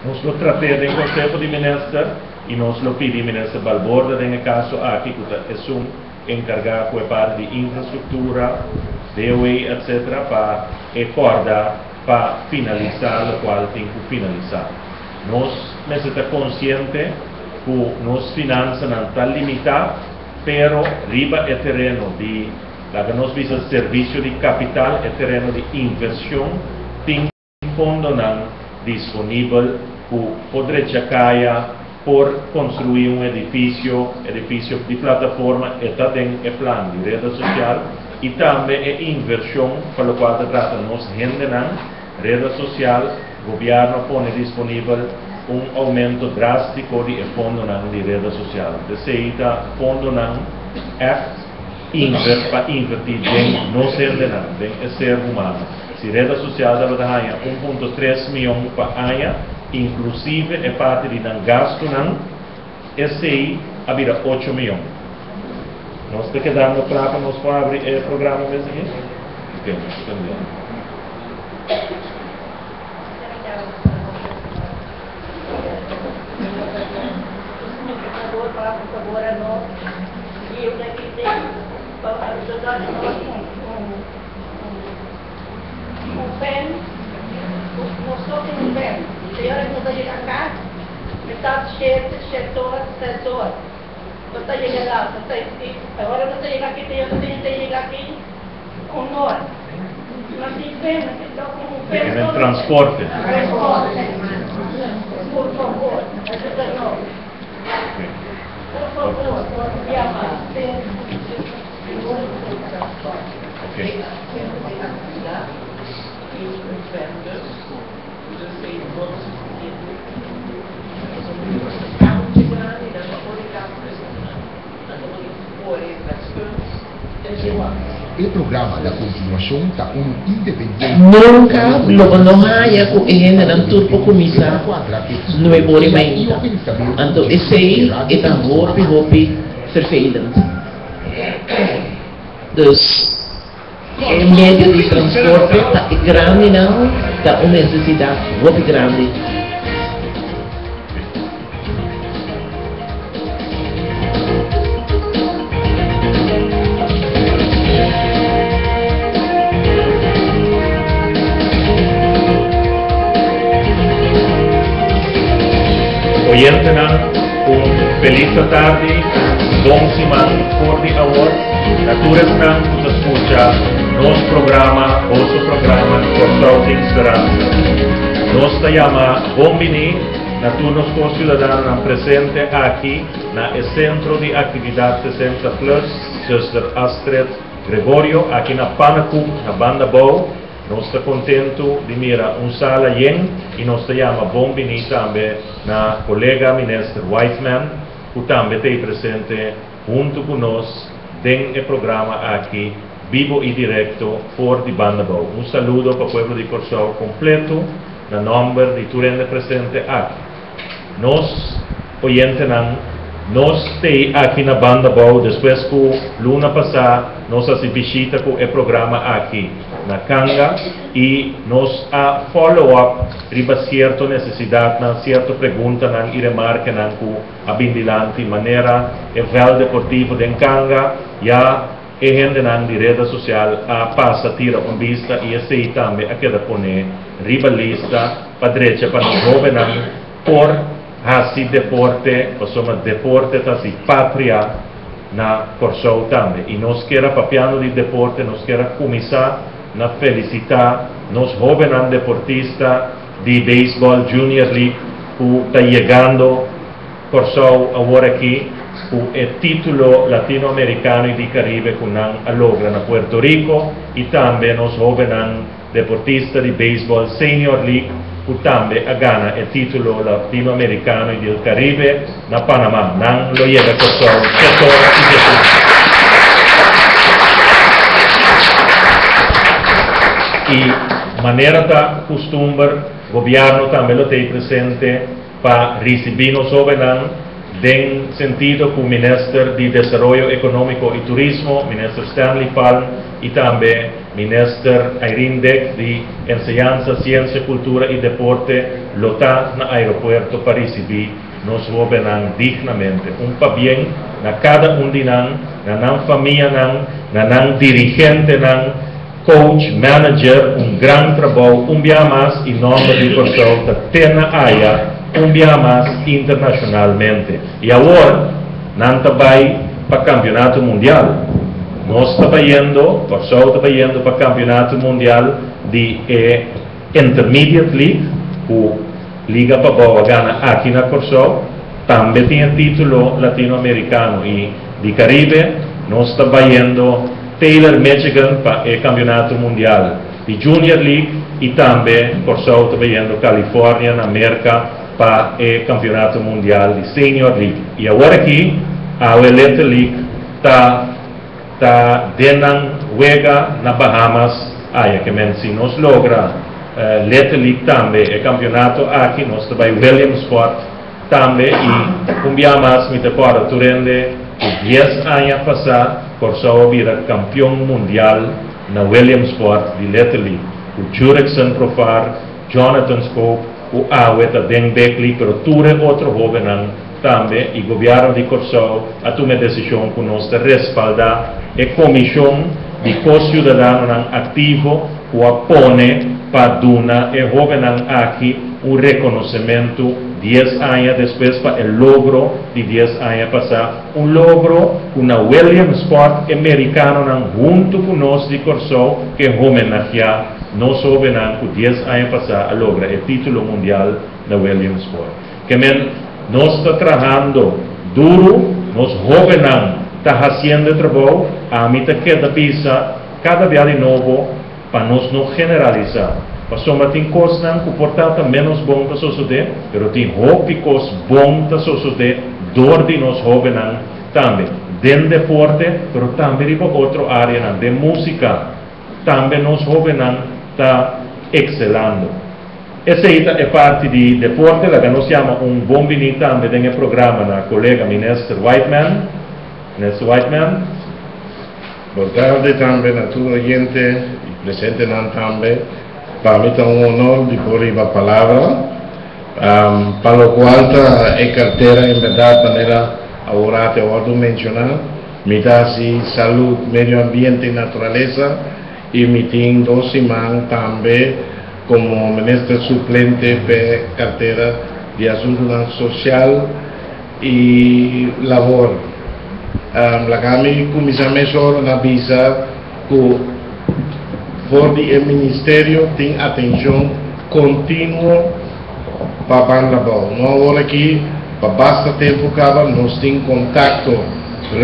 Nos lo traté del Consejo de Ministros y nos lo pide el Ministro Balborda en el caso aquí, que es un encargado de parte de infraestructura, DOE, etc., para acordar, para finalizar lo cual tiene que finalizar. Nos necesitamos conscientes que nos finanzas no están limitadas, pero arriba el terreno de la que nos visa el servicio de capital, el terreno de inversión, tiene fondo disponible que podría caer por construir un edificio de plataforma, está en el plan de red social y también es inversión, por lo cual tratamos gente red social, el gobierno pone disponible un aumento drástico de fondo de red social. Deseita fondo para invertir en no ser en ser humano. Si red social deve dar 1,3 milhões para año, inclusive é parte de gasto esse havia 8 milhões. Nós estamos quedando para nós para abrir o programa mesmo aqui? Ok, também. Por favor, a nós, e eu daqui tenho para ajudar um pen, nós só temos um pen. Tem hora que nós vamos chegar cá, metade cheio, 7 horas, 6 horas. Nós estamos chegando lá, agora nós estamos chegando aqui, tem hora que a gente tem que chegar aqui com nós. Nós temos pen, então com um pen. É transporte. Por favor, ajuda-nos. Por favor, llama. Ok. El programa da continuação está independente. Nunca lo haya com ele não tudo comisa no é bom ainda. Então esse é tambor hopi vervelend. Dus o meio de transporte está grande não, está uma necessidade muito grande. Oyente feliz tarde, bom semana por de agora. Naturas nos escucha nosso programa, Corção Esperança. Nós te chama Bombini, Naturnos por Cidadano presente aqui na Centro de Atividade 60 Plus, Sister Astrid Gregorio, aqui na Panacu, na Banda Bow. Nós estamos contentos de mirar sala yen e nós te chama Bombini também na colega ministro Whiteman, que também está presente junto com nós em programa aqui, vivo e direto, por de Banda Bow. Saludo para o povo de Corção completo, na nome de Turende presente aqui. Nós, oyente, nós estamos aqui na Banda Bow, depois que luna passada, nós visita com o programa aqui na Kanga e nós a follow-up riba certa necessidade, certa pergunta e remarca com a bindilante maneira evel deportivo de Kanga já e gente de rede social a passa tira vista e esse também a queda pone riba lista para direita para os jovens por assim deporte, ou deporte assim pátria na Corção também e nós queremos papiano de deporte, nós queremos começar na felicitar nos jovens deportistas de beisebol Junior League que está chegando Corção agora aqui com o título latino-americano e de Caribe que não logra na Puerto Rico e também nos jovens deportistas de beisebol Senior League que também ganha o título latino-americano e do Caribe na Panamá. Não lo chega Corção, e maneira da costumbre, o governo também lo tem presente para receber os jovens em sentido que o Ministro de Desenvolvimento Econômico e Turismo, Ministro Stanley Palm, e também Minister Irene Deck de Enseñanza, Ciencia, Cultura y Deporte lota na aeropuerto para recibir nos jovens dignamente. Pa bien na cada de nan família nan dirigente coach, manager, gran trabalho, dia mais em nome de pessoa da tena área, dia mais internacionalmente. E agora, não vai para o campeonato mundial. Nós estamos indo, pessoa está indo para o campeonato mundial de Intermediate League, o Liga para Boa Gana aqui na Corsol, também tem título latino-americano e de Caribe, nós estamos indo Taylor, Michigan para o campeonato mundial de Junior League e também Corsol está indo Califórnia, na América, para o campeonato mundial de Senior League. E agora aqui, a Elite League está denang juega na Bahamas, que se nós logra Elite League também, o campeonato aqui, nós também Williamsport também, e dia mais me decora durante 10 anos passados, Corsol vira campeão mundial na Williamsport de Elite League. O Jurickson Profar, Jonathan Scope, o Aweta Den Beckley, pero ture outro jovem também, e o governo de Corsol a tomar decisão que nós respaldar a comissão de co-cidadano ativo que apone para dar a jovem aqui reconhecimento 10 anos depois para o logro de 10 anos passar, logro que na Williamsport americano junto com nós de Corsol que homenagear nós jovens que 10 anos passar a logra o título mundial na Williamsport. Que nós está trabalhando duro, nós jovens está fazendo trabalho, a mim queda pisa cada dia de novo para nós não generalizar. Passou tem coisas que portanto menos bom para suceder, mas tem coisas bom para suceder dor de nós jovens também. Dentro do deporte, mas também para outra área de música, também nós jovens está excelando. Essa é parte de deporte, que nós chamamos bom vinito também no programa na colega Minister Whiteman. Minister Whiteman. Boa tarde também a toda a gente presente também. Para mim é honor de pôr a palavra, para o qual a carteira, em verdade, maneira agora até o mencionar, me dá saúde, meio ambiente e natureza, e me tem 12 mãos também como ministro suplente para carteira de assuntos social e labor. La kami comissão na visa que por o Ministério tem atenção contínua para a banda boa. Não agora aqui, para basta tempo acaba, nós temos contato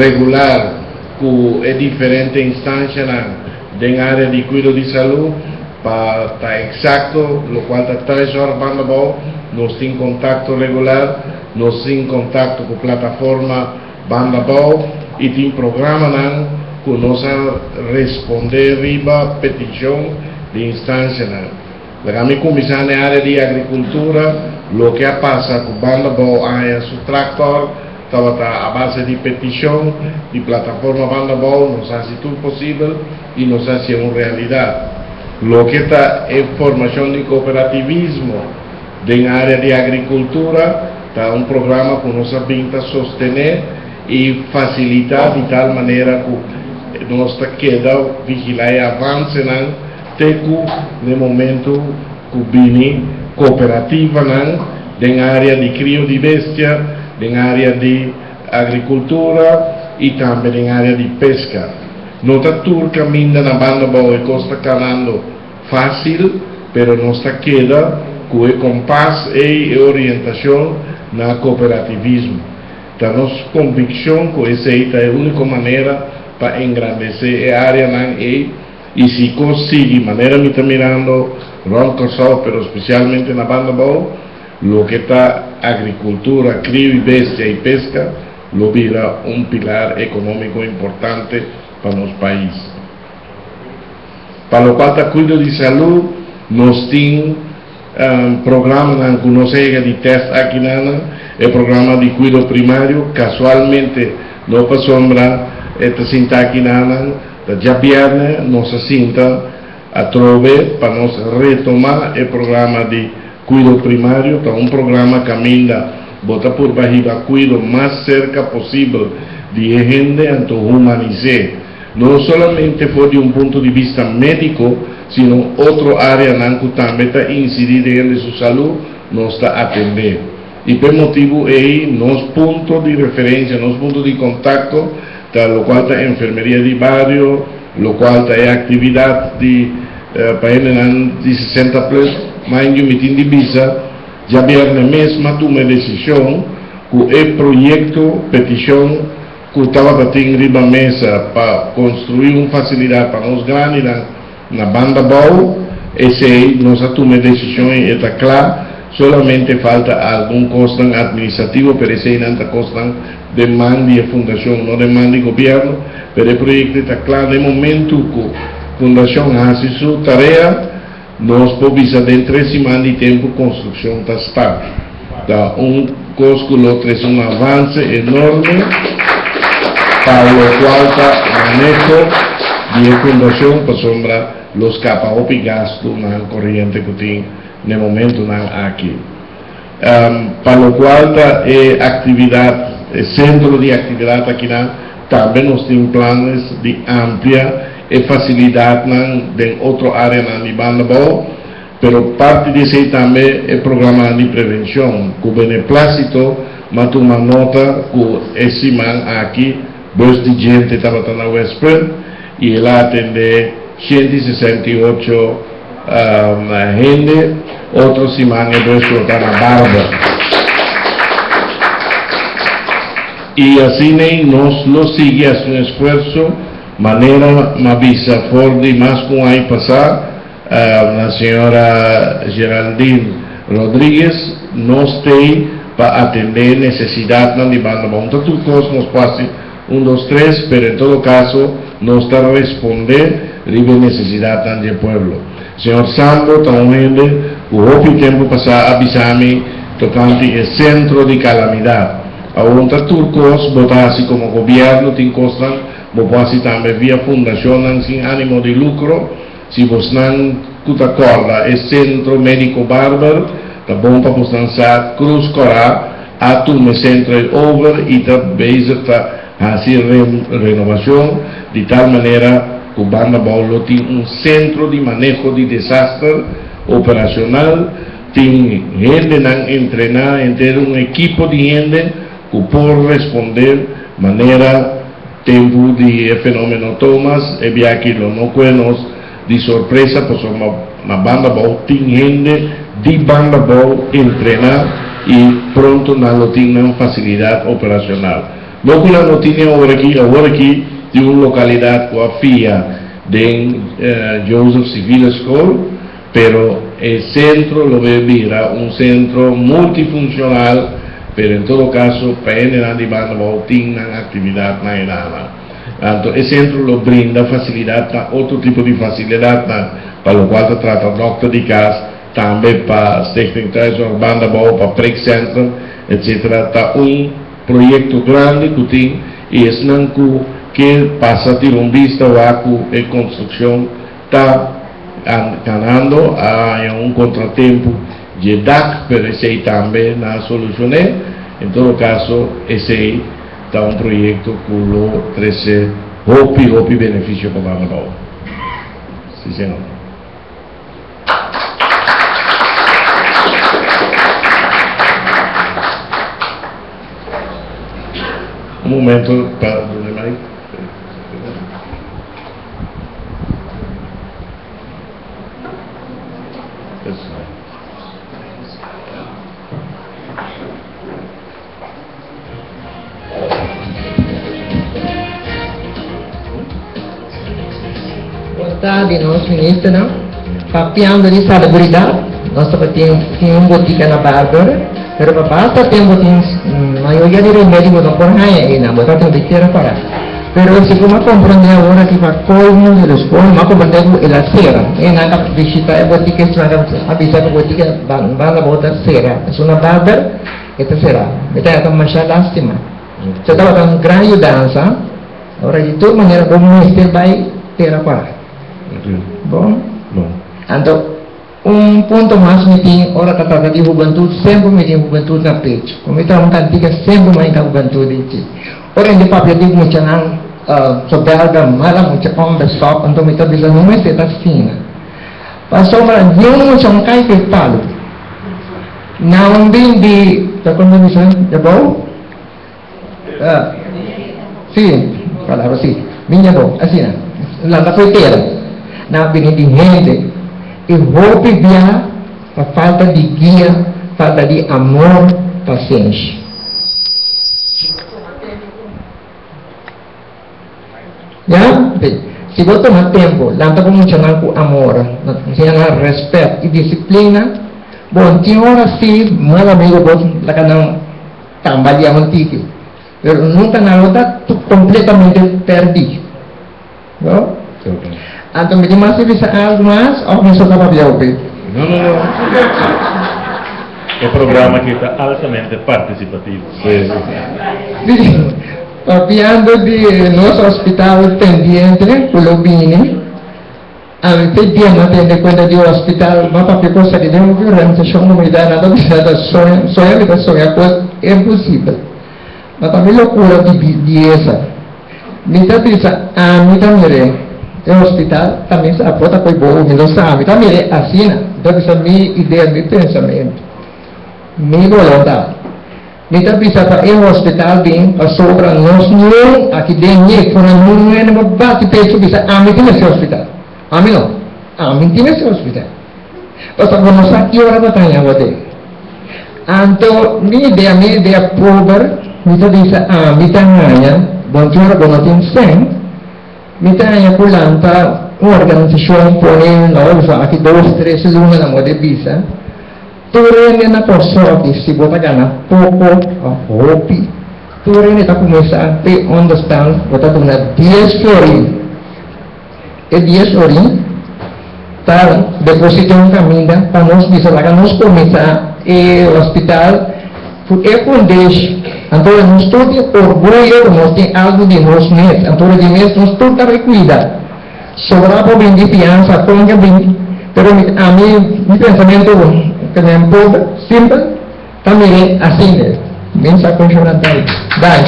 regular com a diferente instância na área de cuidado de saúde, para estar exato, o qual está 3 horas banda boa, nós temos contato regular, nós temos contato com a plataforma banda boa e tem programa que nós responder riba petição de instância. A minha comissão na área de agricultura, o que passa com banda boa é o tractor, estava a base de petição, de plataforma banda boa, nós fazemos tudo possível e nós fazemos uma realidade. O que está em formação de cooperativismo na área de agricultura, está programa que nós vamos sostener e facilitar de tal maneira que nós queda vigilar e avance no momento que vem cooperativa na área de crio de bestia, na área de agricultura e também na área de pesca. Não está tudo caminhando na banda boa e costa caminhando fácil, mas nós queda com o compasso e orientação na cooperativismo. Então, nossa convicção que essa é a única maneira para engrandecer a área e se conseguir, maneira me está mirando Ron Corsol, pero especialmente na banda boa, lo que está agricultura, crio e bestia e pesca, lo vira pilar econômico importante para nosso país. Para o qual está cuidado de saúde, nós temos programa que nós chega de teste aqui é programa de cuidado primário, casualmente não para sombra esta sinta aqui já viernes nos assinta a trove para nos retomar o programa de cuidado primário, tá um programa que ainda bota por barriga cuido mais cerca possível de gente anto humanizar, não somente por de um ponto de vista médico, sino outra área que também está inserida em sua saúde, nos está atender. E por motivo aí, nos pontos de referência, nos pontos de contato, tá, lo qual está enfermeria de barrio, lo qual está atividade de para de 60 plus, mas em meeting de visa, já viernes mesmo tomei decisão que o projeto, petição, que estava batendo riba mesa para construir uma facilidade para nós grandes na banda Bau, esse aí nós tomamos decisão e está claro, solamente falta algum custo administrativo, pero esse aí não está custando demanda de fundação, não demanda de governo, pero o projeto está claro, de momento que a fundação faz sua tarefa, nós podemos dentro de 3 semanas de tempo a construção está estável. Tá, custo é um avanço enorme, para o qual está manejo de fundação para sombra os capas de gasto na corrente que tem no momento aqui. Para o qual está atividade, centro de atividade aqui também nós temos planos de amplia e facilidade em outra área de banda boa, pero parte disso também é programa de prevenção, que o beneplácito, mas uma nota que esse man aqui bus de gente estava na Westport e ela atende 168 gente, outra semana bus está na Barba. E assim nós lo sigue a um esforço, maneira uma visa forte, mas com aí passar, a senhora Geraldine Rodrigues nos tem para atender necessidade de banda bom. Então, tudo que nos passe 1, 2, 3, pero en todo caso no está a responder libre necesidad del pueblo. Señor Sambo, también hubo tiempo pasar avisarme tocante el centro de calamidad. Aún turcos votarse como gobierno te costan, votarse también vía fundación sin ánimo de lucro, si vos no te acorda el centro médico bárbaro, la bomba vos lanzar cruz corá, a tu me centro over y te veis hacer renovación de tal manera que Banda Baulo tiene un centro de manejo de desastre operacional, tiene gente entrenada, entera un equipo de gente que puede responder manera tempo de fenómeno Thomas, y via que lo no cuenos de sorpresa, pues una Banda Baulo tiene gente de Banda Baulo entrenada y pronto no tiene facilidad operacional. Luego la noticia ahora aquí de una localidad que afía de Joseph Civil School, pero el centro lo ve vira un centro multifuncional, pero en todo caso para generar demanda tiene actividad nada. Entonces el centro lo brinda facilidad a otro tipo de facilidad para lo cual se trata doctor de casa, también para Stichting Thuis Banda para Prikcentrum, etc. Está projeto grande que tem e es nanku que passa de vista o e construção está ganhando a contratempo de DAC, pero esse também na solucioné. Em todo caso, esse está projeto que lo trece hopi benefício para a Banda. Sim, senhor. Um momento para o Neymar. Boa tarde, nosso ministro, papiando de salubridade, nós temos botica na Bárbara, pero basta temos maioria de remédio não por aí, na botar tem besteira para. Pero se como compreender agora que para colmo de los colmos, mas compreender ela cera, e na visita é botica que vai avisar que botica vai botar cera, é uma Bárbara, esta será, então é uma lástima. Você estava dando grande mudança, agora de toda maneira o ministro vai terá para. Okay. Bom? Bom. Então, ponto mais me tem, ora tratada de juventude, sempre me tem juventude na peito. Como então, cantiga sempre mais na juventude. Ora, em papel de muito não, sobre algo mala, muito on the stop, então me bisa não é certa fina. Passou para eu não sou cai que falo. Não bem de, tá como me chama, já bom? Sim, palavra sim. Minha bom, assim, lá na feiteira, na avenida de gente, e vou pedir a falta de guia, falta de amor, paciência. Já? Se você tomar tempo, lá está como chamar com amor, chamar respeito e disciplina, bom, tinha hora sim, meu amigo, lá que não trabalha antigo, mas nunca na outra, tu completamente perdi. Não? Então, me diz se bisa algo mais, ou me solta para ver? Não. É um programa que está altamente participativo. Sim. Papiando de nosso hospital pendiente, Colobini, a me pedindo atender quando de hospital, mas para coisa que deu uma organização não me dá nada, sonha que sonha coisa é impossível. Mas também loucura de essa. Me dá bisa, a me dá mire, o hospital também a porta foi boa, me não sabe, tá mire assim, dá bisa minha ideia, meu pensamento, minha vontade. Kita bisa para o hospital din sobra nós não aqui dentro por não é uma base peso bisa amin nesse hospital amin não amin nesse hospital pasal nós aqui ora bertanya wade anto minha ideia pobre kita bisa amin tanya bonjora bonotin sen kita hanya pulang para organização porém nós aqui 2-3 lunas na mode bisa turun na sorte si bota gana pouco a hopi turun na começar a understand bota na 10 florin e 10 florin tá deposito um caminho para nós bisa lá nós começar e hospital é com deixe então nós todos orgulho nós tem algo de nós mesmos então de mês nós todos para cuidar sobrar para bem de fiança com que bem pero a mim meu pensamento dengan pobre, simple, tamire asing minsa konsionantal. Dai.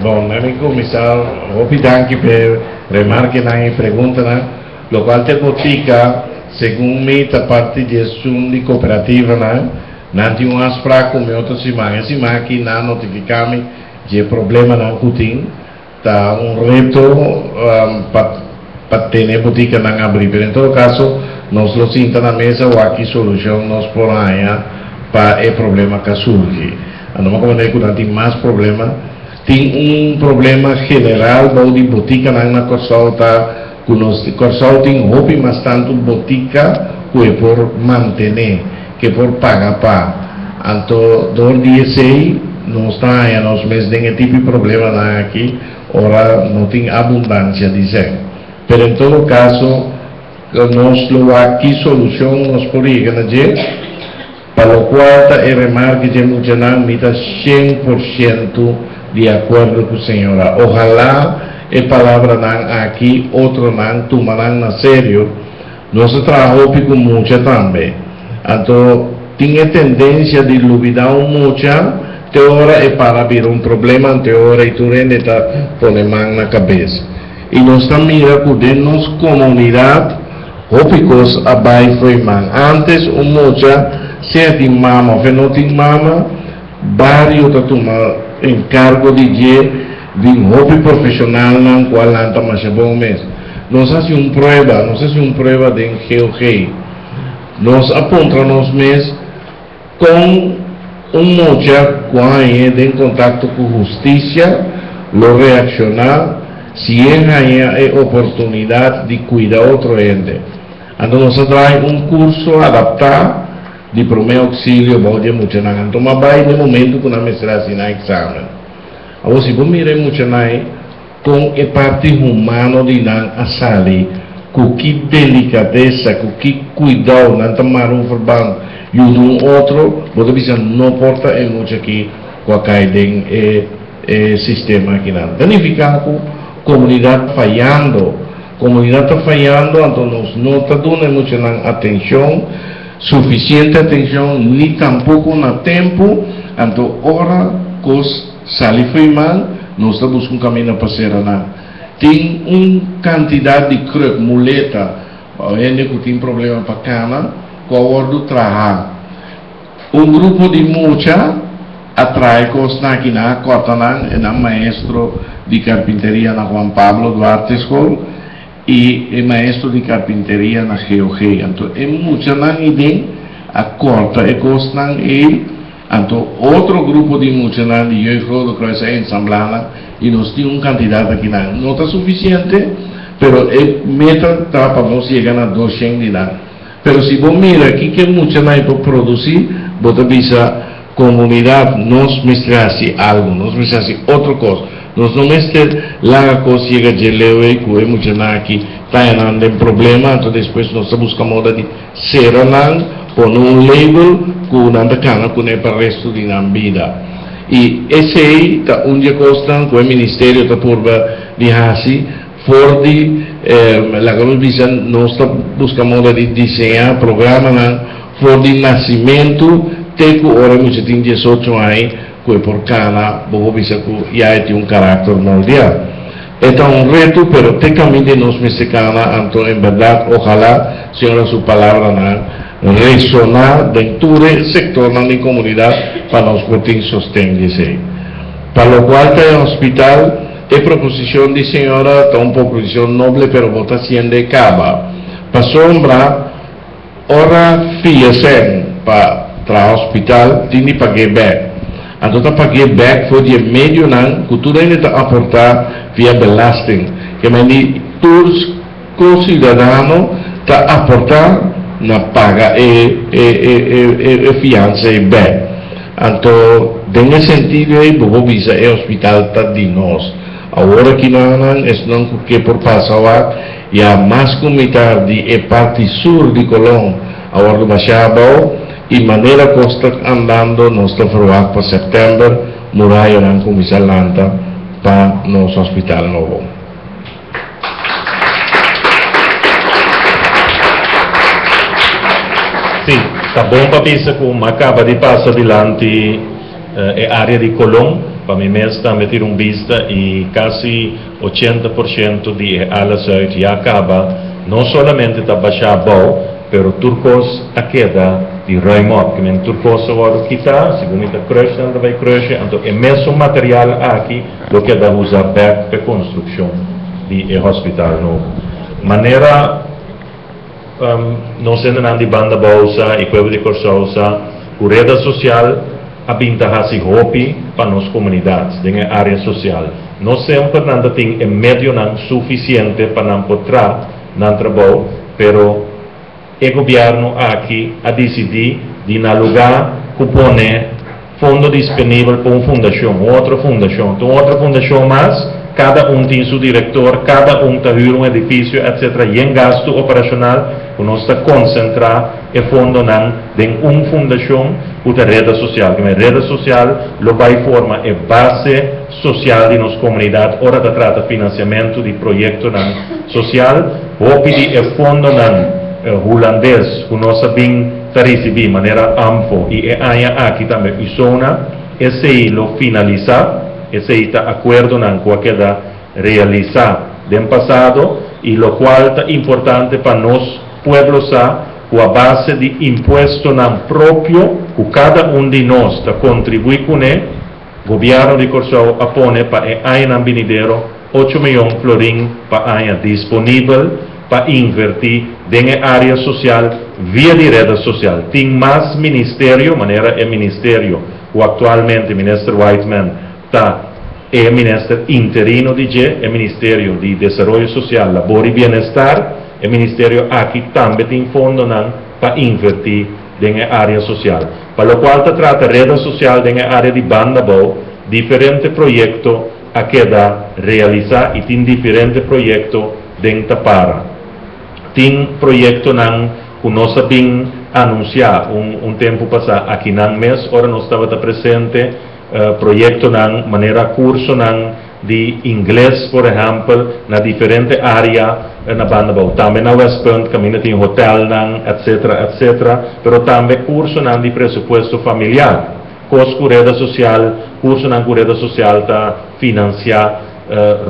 Bom, amigo comissário, vou pedir per remarque na pergunta, lo qual te botica, segundo me, da parte de de cooperativa, não tem um aspecto como outro semana que não notificamos de problema na cutin. Tá reto para ter botica não abrir. Pero em todo caso, nós lo sinta na mesa ou aqui solução nós por aí para o problema que surge. Não me comandei que não tem mais problema. Tem problema general de botica na Corsol que nós Corsol tem roupa mas tanto botica que é por manter, que por pagar para. Então, do dia 6 nós está aí nós mesmos tem tipo de problema aqui. Ora não tem abundância de sangue. Mas em todo caso, nós lo aqui solução nós podemos dizer, para o qual é remarque de muita não me está 100% de acordo com a senhora. Ojalá a palavra não aqui, outro não tomarão na sério. Nós trabalhamos com muita também. Então, tem a tendência de duvidar muito. Teora é para vir problema, teora e tu está pondo mão na cabeça. E nós também acudimos comunidade, ópicos abaixo foi mão. Antes, se tem mama, se não tem mama, vários tomam encargo de vir hobby profissional, não qual não está mais bom mesmo. Nós fazemos uma prova de GeoG. Nós apontamos mesmo com mocha quando em contato com justiça, lo reaccionar, se é oportunidade de cuidar outro ente. Então nós trazemos curso adaptado de primeiro auxílio, balde mucha na. Então vai no momento que nós mestramos na exame. Agora se vamos mirar mucha na com a parte humana de não assali, com que delicadeza, com que cuidado, não tomar verbal. E um outro, você precisa não porta é muito aqui quakaiden sistema aqui na. Danificar com comunidade falhando, então nós não está dando muita atenção, suficiente atenção, nem tampouco na tempo, então ora cos sali foi mal, nós estamos buscando um caminho para ser na. Tem quantidade de muleta, ainda que tem problema para cana, com a hora do trabalho. Grupo de mucha atrai cos na aqui na Cotanan, é maestro de carpinteria na Juan Pablo Duarte School e maestro de carpinteria na GOG. Então, é mucha na ideia a corta e cos na ele. Então, outro grupo de mucha na de eu do Cross ensamblada e nós temos quantidade aqui na. Não está suficiente, pero é meta para nós chegar na 200 de lá. Pero se você mira aqui que mucha na para produzir, você visa comunidade nós misturasse algo, nós misturasse outra coisa. Nós não mestre lá a coisa chega de lewe que é muito na aqui está em problema, então depois nós buscamos moda de ser lá com label que nada cana que é para o resto da vida. E esse aí tá onde costa com o ministério da porba de Hasi for de la comissão nós buscamos moda de desenhar programa lá for de nascimento teco ora muito tem 18 anos que por cana bobo bisa que já tem caráter mundial. Então um reto, pero tecamente nós mexicanos, então em verdade, ojalá senhora sua palavra na resonar dentro do sector da comunidade para nós poder sostener. Para o qual tem hospital é proposição de senhora, é uma proposição nobre, pero votação de caba. Para sombra, ora fiasem para tra hospital tini pakai back. Então tá pakai back foi de meio nan cultura ainda tá aportar via belasting. Que mani todos co cidadano tá aportar na paga e fiança e back. Então nesse sentido aí bobo visa é hospital tá de nós. Agora que não é não que por passar e a mais comunidade é parte sul de Colón, agora do Machabao e maneira que está andando, nós estamos falando para setembro, muralha na Comissão Lanta para nosso hospital novo. Sim, tá bom para pensar que acaba de passar adiante a área de Colón, para mim mesmo também ter vista e quase 80% de alas já acaba, não somente da Machabao, pero turcos a queda de Raimot, que men turcos agora kita, segundo a crush, anda vai crush, então é mesmo material aqui do que da usar back para construção de hospital novo. Maneira não sendo nada de banda bolsa e povo de Corsausa, o rede social abinta-se hopi para nossa comunidade, na área social. Não sempre nada tem médio não suficiente para não poder não trabalhar, pero o governo aqui a decidir de na lugar que põe fundo disponível para uma fundação, outra fundação. Então, outra fundação mais, cada tem seu diretor, cada está um edifício, etc. E em gasto operacional, nós está concentrar o fundo em uma fundação para a rede social. A rede social vai formar a base social de nossa comunidade, ora da trata financiamento de projeto social, ou pedir o fundo holandês, que nós sabemos receber de maneira ampla, e aqui também a zona, esse aí lo finalizar, esse aí está acordo com o que da realizar no passado, e lo qual é importante para nós, pueblos, com a base de imposto próprio, que cada de nós está contribui com ele, o governo de Corsau apone para a ano venidero 8 milhões de florins para a disponível para invertir na área social via de rede social. Tem mais ministério, maneira é ministério, o atualmente ministro Whiteman está é ministro interino de G, é ministério de desenvolvimento social, labor e bem-estar, é ministério aqui também tem fundo para invertir na área social. Para o qual trata a rede social na área de banda boa, diferente projeto a queda realizar e tem diferente projeto dentro para. Tem projeto que nós sabemos anunciar tempo passado aqui no mês, ora nós estava presente proyecto nan manera curso nan de inglês, por exemplo, na diferente área na Bandabao. Também na West Point, caminho tem hotel nan, etc. Pero também curso nan de pressuposto familiar. Rede social, curso nan rede social ta financiar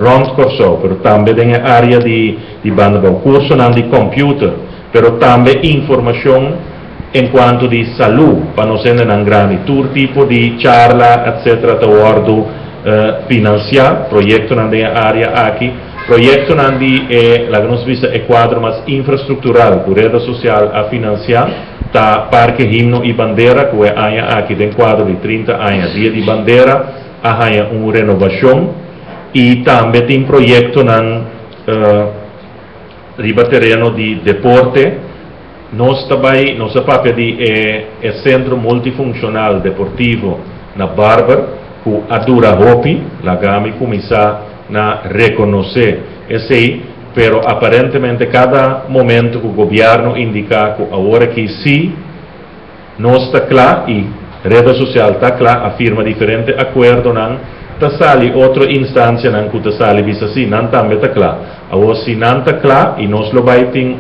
rond corso, pero também tem a área de Bandabao. Curso nan de computer, pero também informação enquanto de saúde, para não ser nan grande. Todo tipo de charla, etc. ta ordo financiar, proyecto nan de área aqui, proyecto nan de la que nos vista é quadro mais infraestrutural, por rede social a financiar, tá Parque Himno e Bandeira, que é aqui tem quadro de 30 anos, dia de bandeira, há uma renovação, e também tem proyecto nan riba terreno de deporte, nossa papel de centro multifuncional deportivo na Barber, que adura hopi, la gami começar a reconhecer esse, pero aparentemente cada momento que o governo indica que agora que sim, não está claro e rede social está claro, afirma diferente acordo não, tá sali outra instância não que tá sali visa assim, não também está claro. Agora se não está claro e nós lo vai ter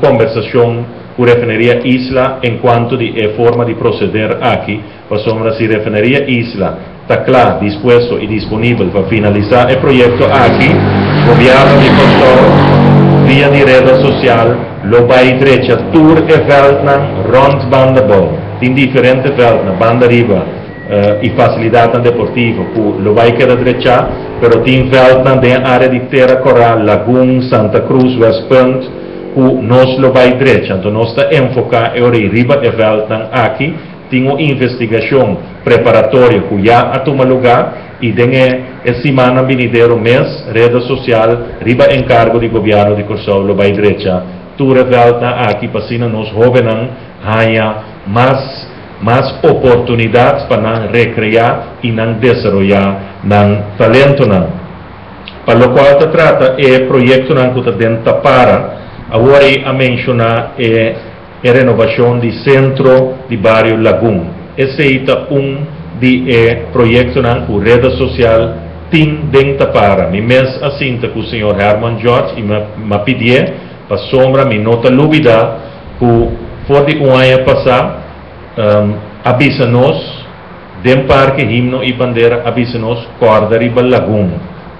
conversação que referiria isla enquanto de forma de proceder aqui, para se referiria isla está claro, dispuesto e disponível para finalizar o projeto aqui, o governo de Kosovo, via de rede social, lo vai direita tour e veltnan rond Bandabao, tem diferentes veltnan, banda riba e facilidade deportiva, que lo vai quedar direita, pero tem veltnan de área de terra coral, Lagoon, Santa Cruz, West Point, que nós lo vai direita, então nós está enfocado em riba e veltnan aqui, tem uma investigação preparatória que já toma lugar e tem a semana vindouro mês, rede social, riba encargo do governo de Kosovo, vai direita, tudo volta aqui para que nós jovens tenham mais oportunidades para recriar e desenvolver talento. Para o qual se trata é projeto que está dentro para agora a mencionar a renovação do centro de bairro Lagoon. Esse é de projeto que a rede social tem dentro para. Me mês assim com o senhor Herman George e me pediu para sombra, me nota dúvida que for de ano passado, avisa-nos, dem Parque Himno e Bandeira, avisa-nos, corda riba Lagoon.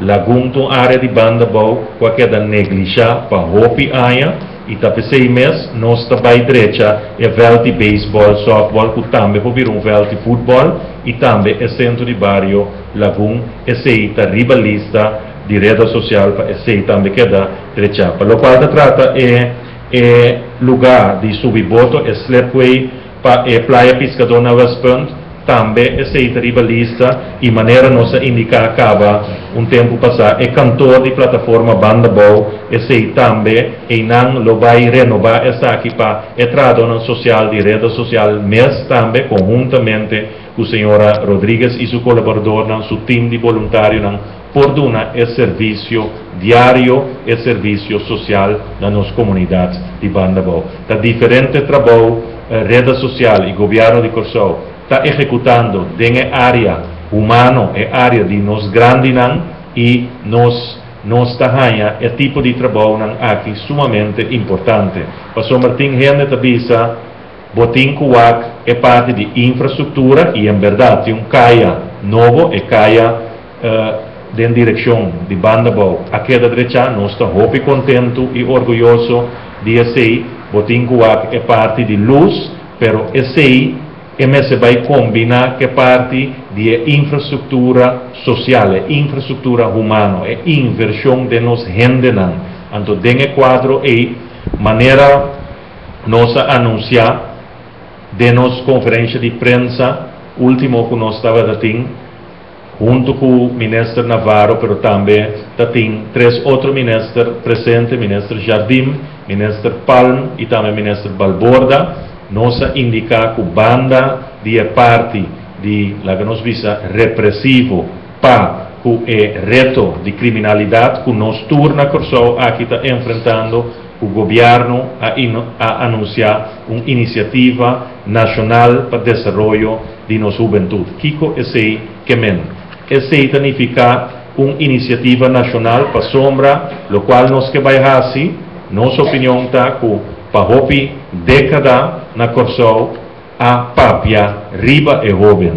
Lagoon é área de Bandabao, que é negligenciada para hopi aia, e para 6 meses, nós também direita é veld de beisebol, softball, que também pode vir veld de futebol, e também é centro de bairro Lagoon, esse está rivalista de rede social, para esse também queda direita. Para o qual se trata é lugar de subboto, é Slepway, para a Praia Pescador na West Point, também esse está rivalista, e maneira nossa indicar acaba tempo passado, é cantor de plataforma Bandabao, esse também, e não lo vai renovar essa aqui para entrada na social de rede social, mas também conjuntamente com a senhora Rodrigues e seu colaborador, seu time de voluntário, por dar esse serviço diário e serviço social na nossa comunidade de Bandabao. Está diferente trabalho, rede social e governo de Kosovo está executando em área humana e área de nós grandes e nós está é tipo de trabalho aqui sumamente importante. Pastor Martin Hende avisa, botin kuwak é parte de infraestrutura e em verdade tem caia novo e caia em direção de Bandabao. Aqui da direita nós está muito contento e orgulhoso de esse botin kuwak é parte de luz, pero esse se vai combinar que parte de infraestrutura social, infraestrutura humana, inversão de nos gente. Então, dentro quadro e maneira nós anunciar de nos conferência de prensa, último que nós estava tendo, junto com o ministro Navarro, pero também tem 3 outros ministros presentes, ministro Jardim, ministro Palm e também ministro Balborda. Nós indicar que a banda de parte de la que nos visa repressivo para o reto de criminalidade que nós turna Kosovo aqui está enfrentando o governo a anunciar uma iniciativa nacional para o desenvolvimento de nossa juventude. Kiko esse que men. Esse significa uma iniciativa nacional para sombra, lo qual nós que vai fazer, nossa opinião está que para hopi década na Corsol a papia riba e jovem.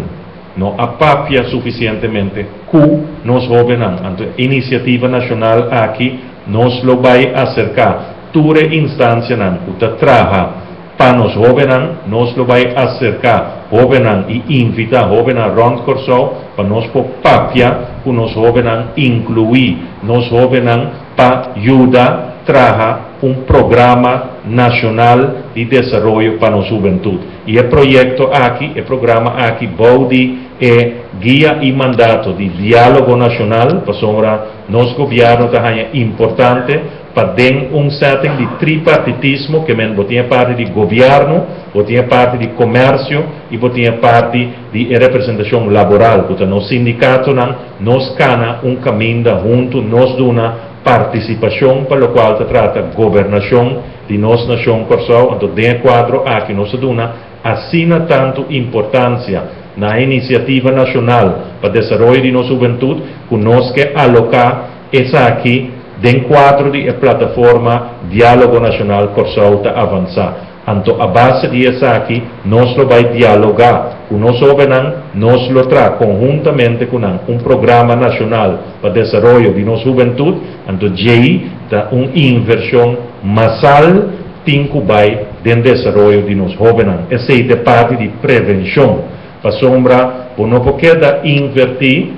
Não a papia suficientemente que nós jovens não. Então, iniciativa nacional aqui nós lo vai acercar. Ture instância não, que traga para nós jovens nós lo vai acercar jovens e invitar jovens a rond Corsol para nós por papia que nós jovens incluir nós jovens para ajudar traga programa nacional de desenvolvimento para a juventude. E o projeto aqui, o programa aqui, Baudi é guia e mandato de diálogo nacional, para sombra, nosso governo é importante para ter setting de tripartitismo, que botinha parte de governo, botinha parte de comércio e botinha parte de representação laboral. Portanto, no sindicato, nós cana caminho junto, nós dona participação para o qual se trata governação de nossa nação Corsol. Então, dentro do quadro aqui, nós dona assina tanto importância na iniciativa nacional para o desenvolvimento de nossa juventude, que nós que alocar essa aqui dentro do quadro de plataforma Diálogo Nacional Corsol para avançar. Então, a base disso aqui, nós vai dialogar com nós jovens, nós lo traz conjuntamente com programa nacional para o desenvolvimento de nossa juventude. Então, aí está uma inversão massal que vai dentro do desenvolvimento de nós jovens. Essa é a parte de prevenção. Para sombra, por não poder invertir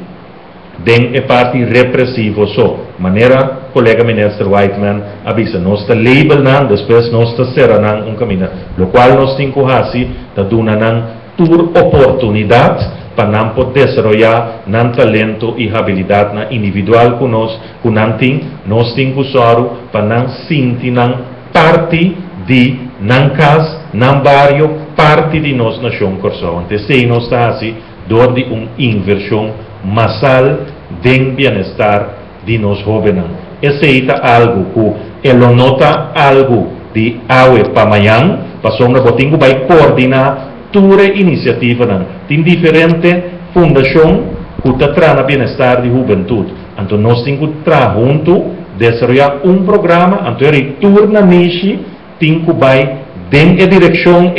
dentro da parte repressiva só. Maneira, colega ministro Whiteman avisa, nós está label depois nós está será caminho, lo qual nós temos que fazer, está dando tur oportunidade para não poder desenvolver talento e habilidade individual que nós temos que usar para não sentir parte de casa, barrio, parte de nossa nação Corsol. Então, se nós está assim, dor de uma inversão massal de bem-estar de nós jovens. Esse é algo que ele nota algo de hoje para amanhã, para sombra, botinho vai coordenar toda a iniciativa. Tem diferente fundação que trata o bem-estar de juventude. Então, nós temos que trabalhar junto, desenvolver programa, então, retorna nisso, temos que vai dentro da direção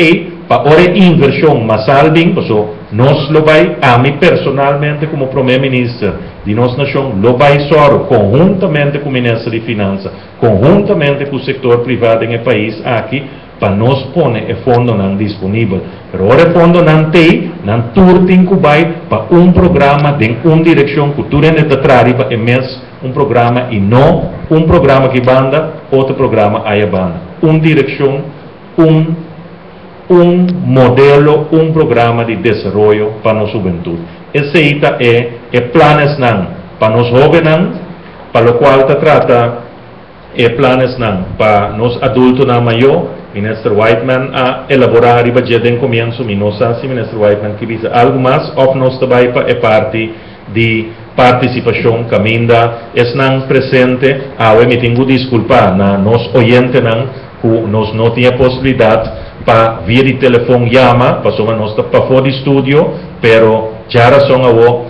para a inversão massal, nós lo vai, a mim personalmente como primeiro-ministro de nossa nação, lo vai só conjuntamente com o ministro de Finanças, conjuntamente com o setor privado no país aqui, para nós pôr o fundo disponível. Mas o fundo não tem, não tem que vai para programa de direção que tu ainda traz para programa e não programa que banda, outro programa aí banda. Direção, modelo, programa de desenvolvimento para a juventude. Esse é planos para nós jovens, para o qual se trata planos para nós adultos maior. Ministro Whiteman a elaborar e budget em começo, e nós assim, Ministro Whiteman, que diz algo mais, ou nós também é parte de participação caminda, não presente, me tenho que desculpar, nós oyentes que nós não tínhamos possibilidade para via de telefone chama, para nós para fora de estúdio, pero já razão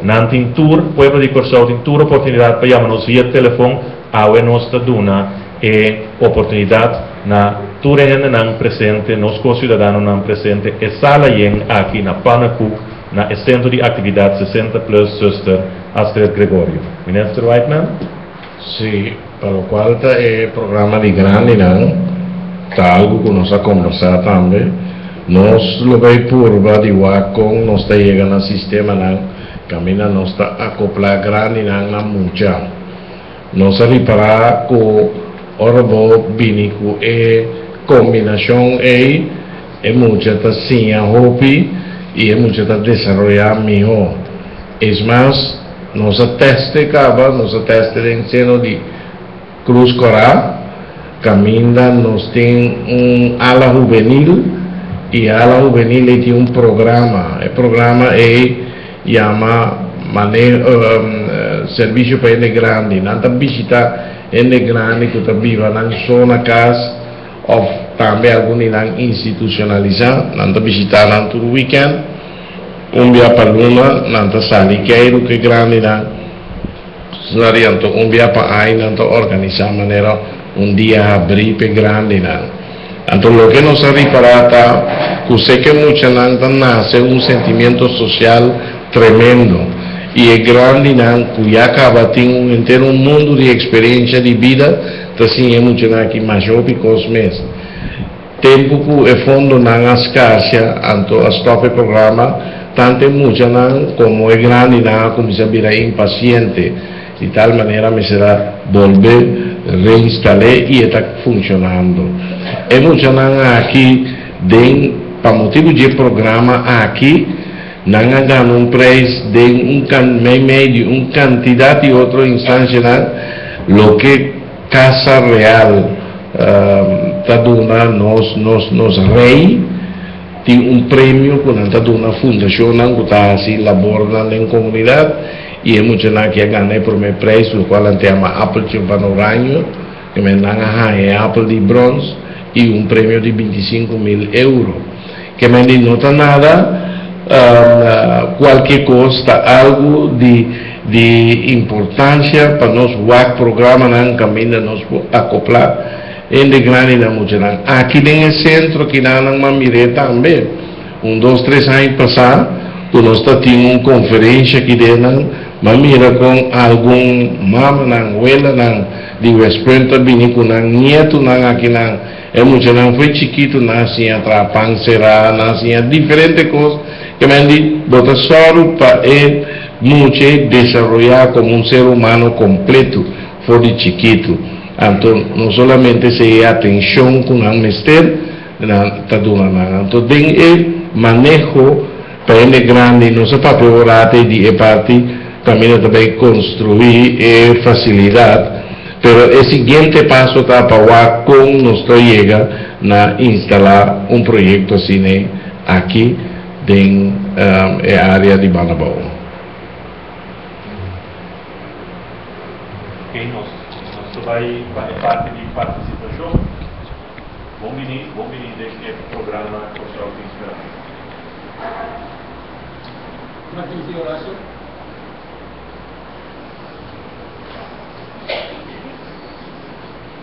não tem tour, pueblo de Corsol tem tour oportunidade para chamar nós via telefone, nós dona oportunidade na tour não presente, nós co-cidadãos não presente, e sala aqui na Panacook, na centro de atividade 60 plus Sister Astrid Gregorio. Ministro Whiteman? Sim, para o qual é programa de grande está algo que nós a conversar também. Nós lo vai purva de com nós está chegando ao sistema caminha nós está acoplar grande na mucha. Nós a reparar que orbo binico é combinação é mucha está sim a hopi e é mucha está desenvolver melhor. É mais nós a teste em seno de Cruz Coral. Caminda nós tem ala juvenil e a ala juvenil tem programa. O programa chama serviço para ele grande. Nós visita de grande que viva na zona casa ou também algum institucionalizado, não visitar não todo weekend, dia para luna, não sali queiro que grande não, senarianto dia para aí não organizar maneira dia abrir para grande não. Então, lo que nos reparata, que sé que mucha gente nace sentimento social tremendo e é grande, que já acaba tendo inteiro mundo de experiência de vida, assim é muito que mais jovem que os meses. Tempo que é fundo na escassa, então a stop programa, tanto muito como é grande, como se vira impaciente, de tal maneira me será volver reinstalar e está funcionando. É muito aqui, para motivo de programa aqui, não há preço de meio, quantidade de outra instância, lo que Casa Real está dando nos rei, tem prêmio que está dando na fundação, que está assim, laborando na comunidade, e é muito que ganhei por meu preço, o qual se chama Apple Panorama, que é Apple de bronze, e prêmio de 25.000 euros. Que não está nada, qualquer coisa, algo de importância para nós, o programa não caminha, nós acoplar, em de grande na muito. Aqui no centro, que não mirei também, 2, 3 anos passar, nós tínhamos uma conferência aqui dentro, mira com algum mama nang wela nang di West Point bini ko nang nieto nang aqui nang é muito nang foi chiquito nasce atrapang será nasce diferente coisas que mendi bota só para muito desarrollar como ser humano completo for de chiquito. Então não somente se atenção com ang mister na taduna nang então tem manejo para ele grande não se papel orate de parte também também construir facilidade, pero o seguinte passo está para com nós chega na instalar projeto assim aqui na área de Banabao. Ok, nós vai parte de participação. Bom menino desse programa Social Inspiração.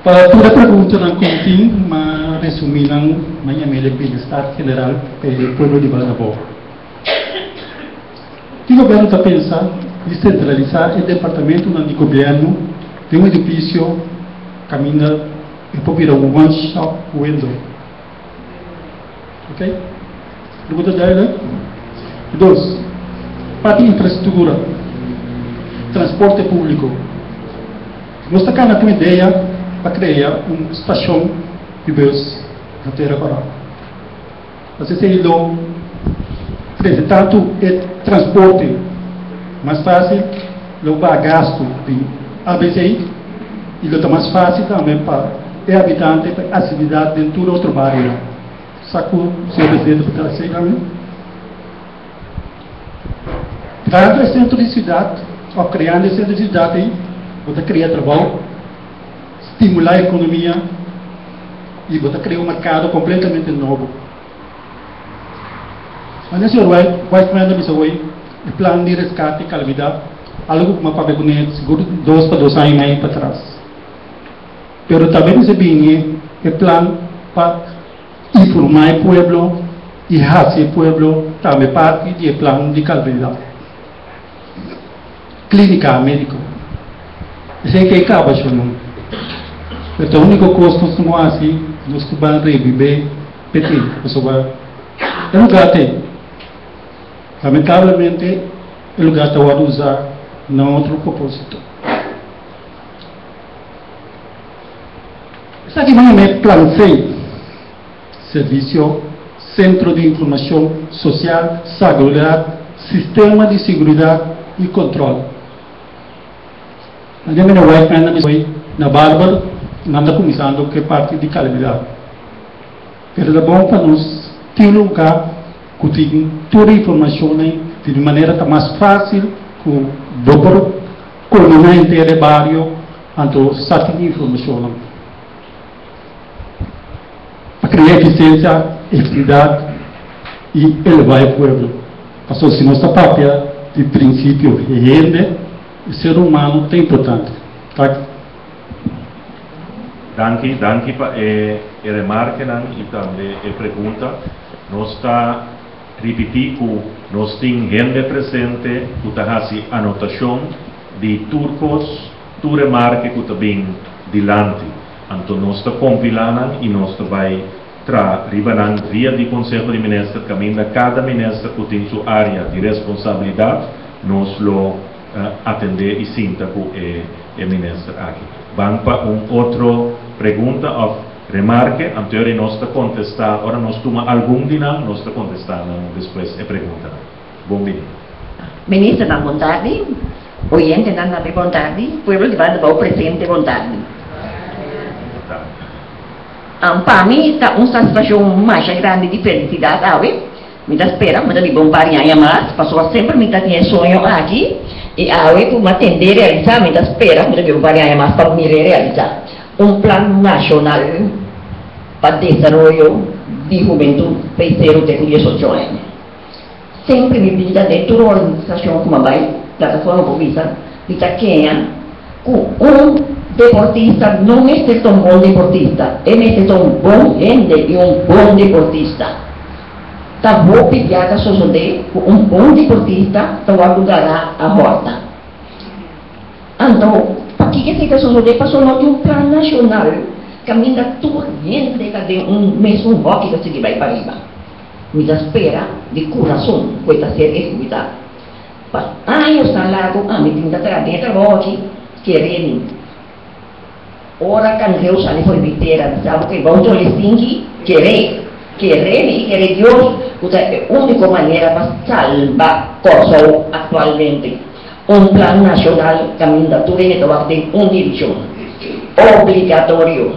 Para toda pergunta não contim, mas resumir não, mas é melhor bem-estar general pelo povo de Banabao. O governo está pensando em descentralizar o departamento de governo de edifício caminha e pode virar one shop window. Ok? Pergunta dela. 2. Parte de infraestrutura, transporte público. Nós estamos com a ideia para criar uma estação de bus na Terra Pará. Você tem tanto o transporte mais fácil, o gasto de ABC, e o mais fácil também para o habitante, para a atividade dentro de outro bairro. Saco, senhor presidente, para trazer também. Criando centro de cidade, ou criando centro de cidade, você cria trabalho, estimular a economia e você cria um mercado completamente novo. Mas, senhor Whiteman, o plano de resgate e calamidade, algo que eu paguei com ele, seguro 2 para 2 anos aí para trás. Mas também se vinha o plano para informar o povo e fazer o povo também parte do plano de calamidade. Clínica médica. Isso é que acaba chamando. Então, o único custo que nós assim, nós vamos reviver, PT, pessoal. É um lugar tem. Lamentavelmente, o lugar está a usar não outro propósito. Isso aqui é plano 6. Serviço, Centro de Informação Social, Seguridade, Sistema de Seguridade e Controle. Nós temos na Bárbara, nós estamos começando que parte de calamidade. Mas é bom para nós ter um lugar que tem toda a informação de maneira mais fácil, que o doutor coordenar inteiro o bairro, Anto, sa tem informação. A criar eficiência, equidade e elevar o povo. Passou se nossa papel de princípio rende, o ser humano é importante. Tá? Danke para a remarca e também a pergunta. Nós está repetindo, nós temos gente presente que está fazendo anotação de turcos, tu remarca que está bem dilante. Então nós está compilando e nós vai ribanan via de Conselho de Ministros, caminho cada ministro que tem sua área de responsabilidade, nós lo atender e sinta com o ministro aqui. Vamos para outra pergunta ou remarque, anterior nós está contestar, agora nós toma algum dinam, nós está contestando depois a pergunta. Bom dia. Ministro da vontade, oyente da vontade, pueblo de Banda presente vontade. Para mim está uma satisfação mais grande de felicidade, sabe? Me dá espera, me dá de bombardear mais, passou sempre me dá tinha sonho aqui e sabe por me atender realizar, me dá espera, me dá de bombardear mais para me realizar plano nacional para desenvolvimento de juventude feiteiro de 18 anos. Sempre me vida de toda organização como vai, plataforma Bovisa, de Kenya, com deportista não é tão bom deportista, é tão bom gente e bom deportista. Tá bom pegar a sociedade com bom deportista, então ajudará a volta. Então, para que se a sociedade passou de plano nacional, caminha toda gente de mesmo rock que se vai para riba. Me espera de coração, que está ser executado. Anos na lago, me tinha dentro aqui, querendo. Ora kan Deus ali foi biteira, sabe que vão todos cinco querer e querer Deus, que é a única maneira para salvar Kosovo atualmente. Plano nacional caminho da tudo e tem direção obrigatório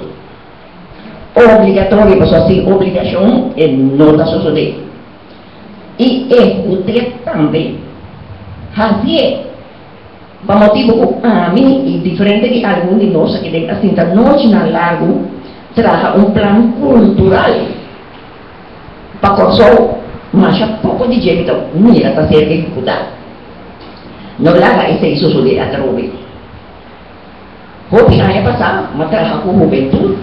para assim obrigação é nossa sociedade e você também fazer para motivo a mim e diferente de algum de nós que tem assim nós na lago traga plano cultural para Kosovo mas há pouco de gente mira para ser executado. Não laga esse isso sobre a trobe. Hoje ano passado, matraha com juventude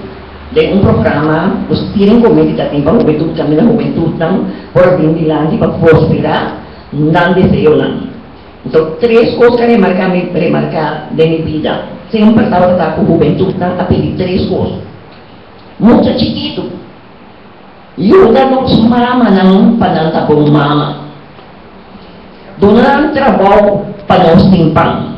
de programa, os tirem comida da tempo juventude também a juventude não por vindilar para prosperar, não desejo não. Então 3 coisas que remarcar de minha vida. Sempre estava com juventude não a pedir 3 coisas. Muito chiquito. E uma nos mama não para não tá bom mama. Donar trabalho para nós timpang.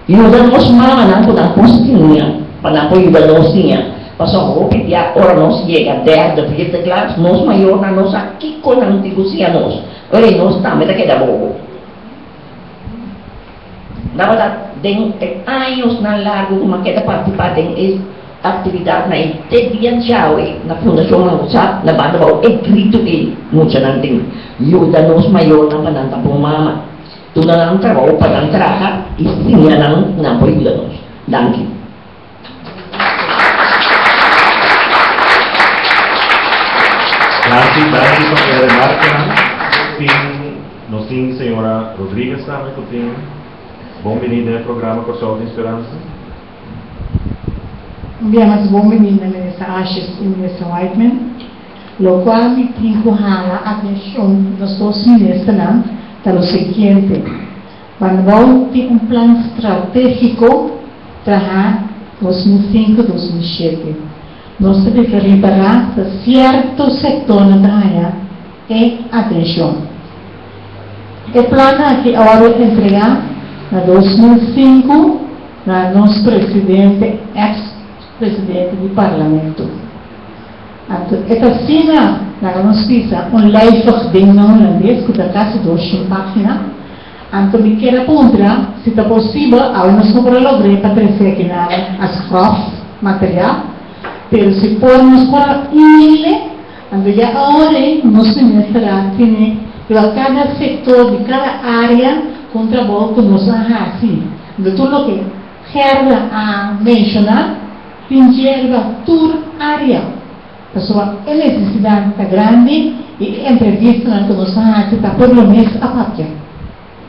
Yudan nos mama na ko na postinha, para po yudan nos niya. Pasok ko pitia ora nos llega de fiesta class nos mayor na nos aqui con antigusia nos. Ora nos tame da queda bobo. Dapat den anos na largo uma queda participar em atividade na Itedian Chawe, na Fundação Mausa, na banda bao grito ele, no chananting. Yudan nos mayor na pananta po mama. Tuna lang trabaho para trabajar y sinya lang na po yudan nos. Thank you. Grazie per le remarche. Nos tem senhora Rodrigues também que tem. Bem-vinda ao programa Kosovo de Esperança. Abbiamo bem-vinda nessa Ashes e nessa Whiteman, lo qual me tem que chamar a atenção dos dois ministros para o seguinte: quando vão ter plano estratégico para 2005-2007, nós devemos reparar certo setor na área e atenção. O plano que agora entregar na 2005 na nosso presidente, ex-presidente do parlamento. Esta cena na nossa pisa leifig ding na holandês que da casa do página. Anto me quer apontar se é possível ao nosso prologre para trazer aqui na as craft material, pero se podemos para ele, anto já agora nos ministra tem para cada setor de cada área contra volta nos assim. De tudo que Gerda a mencionar, pincherva tour área. Pessoa, a necessidade está grande e entrevista na que nós está por lo menos a papel.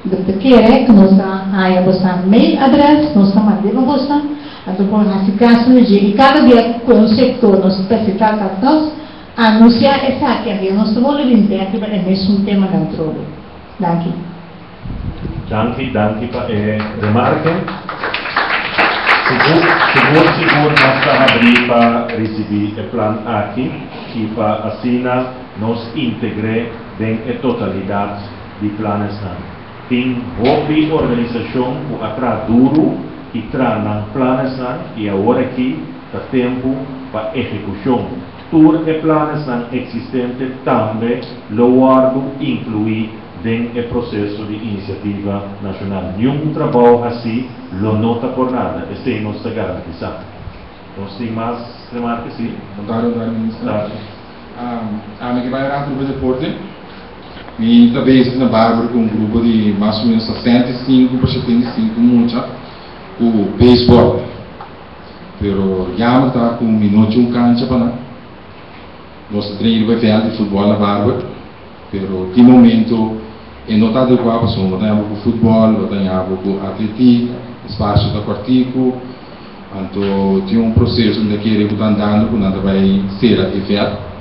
De que é que nós aí a mail address, nós mandamos você, então por esse caso e cada dia com um sector nós especificar nós anunciar essa que nós estamos interno para o mesmo tema dentro. Danke. Danke para remarque. Seguro nós estamos abrir para receber o plano aqui e para assim nós integrar bem a totalidade de planos. Tem hobby organização que atrás duro e traz planos e agora aqui está tempo para execução. Todos os planos existentes também logo incluir dentro do processo de iniciativa nacional. Nenhum trabalho assim lo nota por nada, este não está garantizado. Nós temos mais remarques, sim? Ministro. A minha vai errar do deporte. E talvez na Bárbara com um grupo de mais ou menos 65 para 75 muita o beisebol. Pero já está com um minuto cancha para nós treinamos vai de futebol na Bárbara. Pero de momento é notado que nós temos com futebol, nós temos com atletismo, espaço da quartico, então tem um processo onde que está andando que nada vai ser efeito.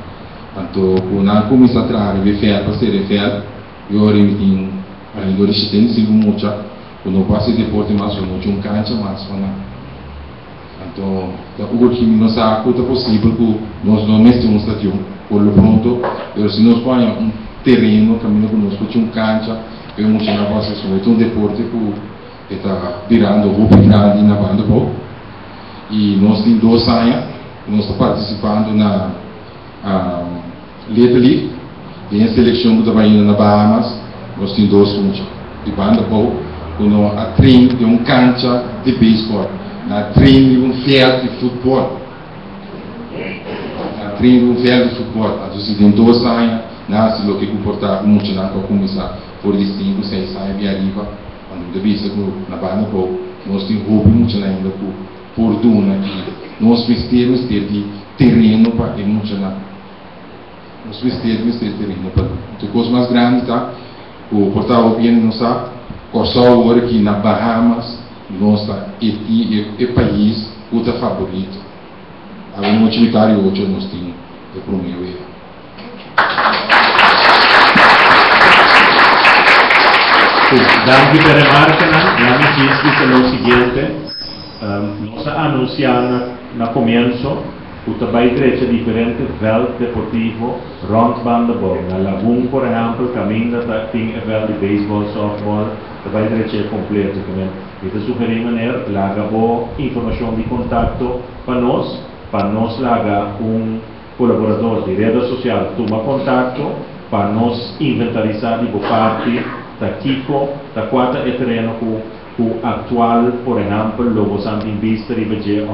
Então, quando a comissão traz o efeito para ser efeito, eu tenho ainda de 75 muito, quando passa de deporte mais ou menos cancha mais para então, o que nós sabemos é possível que nós não temos um estádio por lo pronto, mas se nós põe terreno, caminho conosco, tinha cancha, eu não tinha acesso a um deporte que está virando o grupo grande na banda e nós temos 2 anos, nós estamos participando na Little League, tem a seleção que está indo na Bahamas, nós temos 2 funções de banda quando a treino de cancha de beisebol, na treino de field de futebol, na treino de field de futebol, então se tem 2 anos, nasce o que comporta muito na começar por 5, 6 anos e arriba quando deve ser na banda nós temos hobby muito ainda por duna e nós vestimos de terreno para emocionar nós vestimos de terreno para então coisa mais grande tá o portal bem não sabe só agora que na Bahamas nós tá é país o da favorito a um utilitário hoje nós temos de promover. Danke per remarque, já me disse o seguinte, nós anunciamos no começo o trabalho direito diferente veld deportivo rond bandebol. Na Lagoon, por exemplo, caminho tem o veld de beisebol, softball, o trabalho direito é completo. Então, sugerimos laga boa informação de contato para nós laga colaborador de rede social toma contato para nós inventarizar de parte da Kiko, da quarta terreno com o atual, por exemplo, logo sempre em vista de budget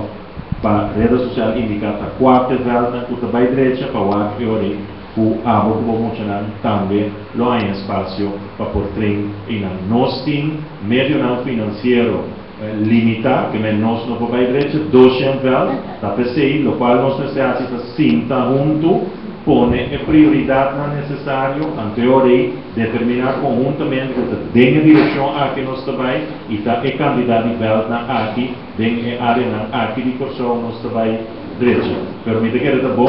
para a rede social indicar a quarta velda, o trabalho direito para o ar teoria, o abo que vou mencionar também, lá em espaço para por trem e nós temos meio não financeiro limitado, que nós não vamos direito 200 velda, da PCI, o qual nós necessitamos sentar junto, põe a prioridade necessária, em teoria, determinar conjuntamente que tem a direção aqui nós trabalhamos e está a candidato de velda aqui, tem a área aqui de corção nós trabalhamos direito. Permite que está bom,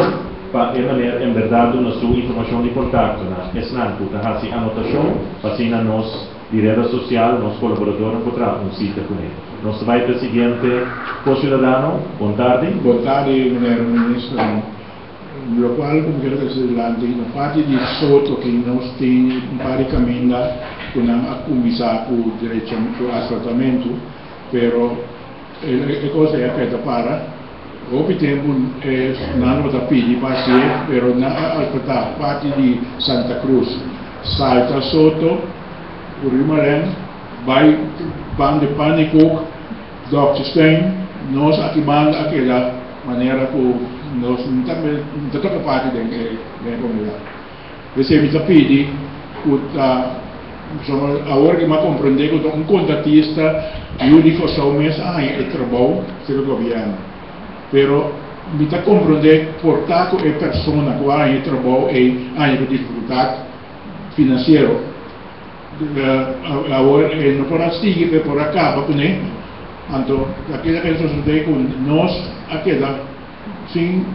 para a maneira, em verdade, na sua informação de contato, na esnan, que está assim anotação, para assim nós, de rede social, nós colaboradores, encontrar sítio com ele. Nós trabalhamos para o seguinte, co-cidadano, boa tarde. Boa tarde, ministro. No qual, como quero dizer, na parte de Soto, que nós temos um par de caminho que não começar com o direito ao asfaltamento, pero a coisa é que para o tempo não está pedindo para ser, pero na parte de Santa Cruz, salta Soto, Urimarém, vai Pan de Pânico, Dr. Stein, nós aqui manda aquela maneira que nós não estamos parte da comunidade. Você me pede que agora que me compreender que um contratista e único só mês é trabalho pelo governo. Pero me está compreender por taco é pessoa que é trabalho é dificuldade financeira. Agora não pode seguir por acaba com ele. Então, aquela que sucede com nós, aquela sim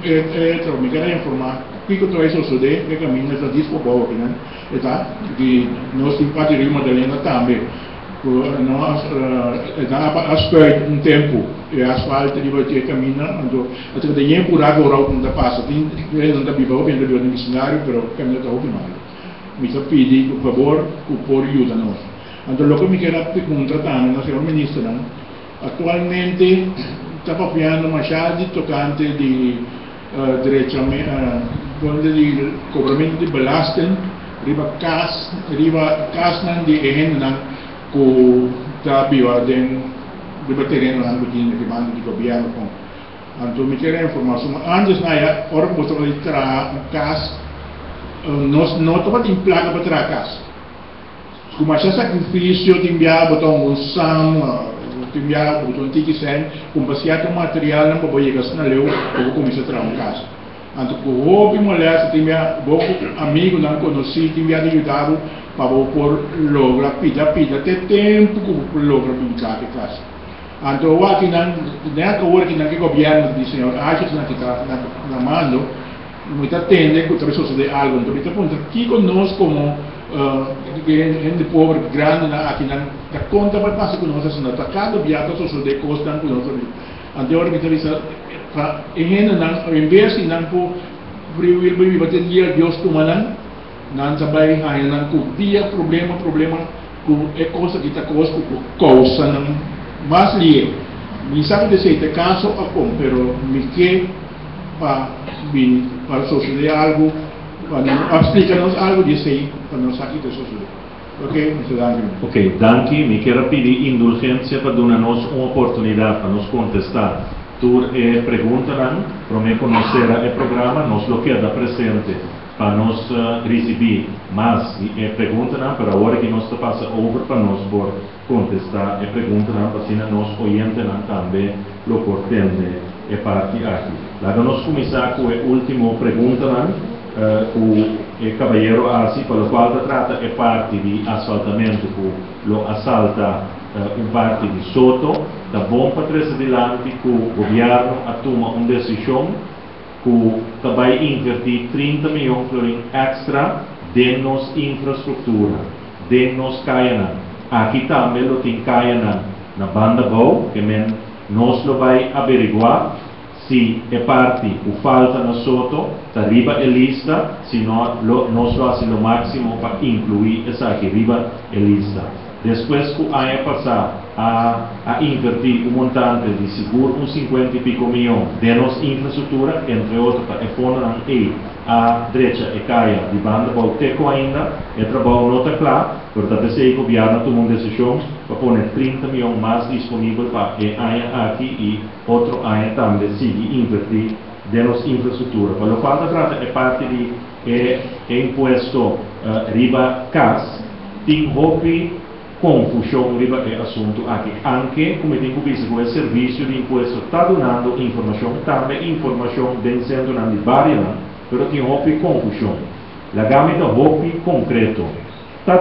trabalho me quero informar que que vai suceder que caminho está disponível aqui, né? Tá? Que nós temos parte de Madalena também. Nós aspiramos um tempo e asfalto de vai ter caminho, então até que tem buraco ou não passa, tem não está vivo bem do missionário, pero caminho está optimado. Me está pedindo por favor que por ajuda nós. Então logo me quero perguntar também, nós senhor ministro, atualmente está papiando uma chave tocante de diretamente de cobramento de belasting, riba kas nan di ehen nan ko tabiwa den riba terreno nan begin di bando di governo com anto mi quero informação antes na ya ora posso tra kas nós não topa em placa para tra kas como achar sacrifício de enviar botão usam timbiar botão tiki sen com passear o material não para chegar na leu ou começar a tra kas anto ko hobi mulher se tinha bom amigo não conheci tinha ajudado para por logra pida até tempo que logra brincar de classe anto o aqui não é que o que não que governo de senhor acha que na mando muita tende que outra pessoa de algo então está ponto que conosco como gente pobre grande na aqui não da conta para passar com nós assim atacado viaja só de costa com nós anto ora me interessa em vez de não por brilho bater dia Deus tumanan não sabem aí não com dia problema com é coisa que está conosco causa não mas lhe me sabe dizer que caso a com pero me que para suceder algo para explicar-nos algo disso aí para nós aqui de suceder. Ok, ok, danke. Me quero pedir indulgência para dar-nos uma oportunidade para nos contestar. Tu perguntarão para me conhecer o programa, nós lo queda presente para nos receber mais perguntarão para a hora que nós passa over para nós por contestar e perguntarão para assim nós orientarão também lo portende e parte aqui. Lá nós começar com o último perguntarão o cavalheiro assim para o qual trata é parte de asfaltamento que lo assalta parte de Soto, da bom para trás adiante que o governo toma uma decisão que vai investir 30 milhões de florins extra de nossa infraestrutura, de nossa Caiana. Aqui também lo tem Caiana na banda boa, que nós lo vai averiguar se é parte que falta na Soto, está riba a lista, se nós lo fazemos o máximo para incluir essa aqui riba a lista. Depois que a passar a invertir montante de seguro 50 e pico milhões de nossa infraestrutura, entre outros, para a a direita e caia de banda, volteco ainda, é trabalho não está claro, portanto, o governo tomou uma decisão para pôr 30 milhões mais disponível para a aqui e outro também seguir invertir de nossa infraestrutura. Para o qual trata é parte de imposto riba CAS, tem confusão riba é assunto aqui. Anche, come tenho visto, o serviço de imposto está dando informação, também informação sendo de várias, mas tem confusão. La gama da concreto.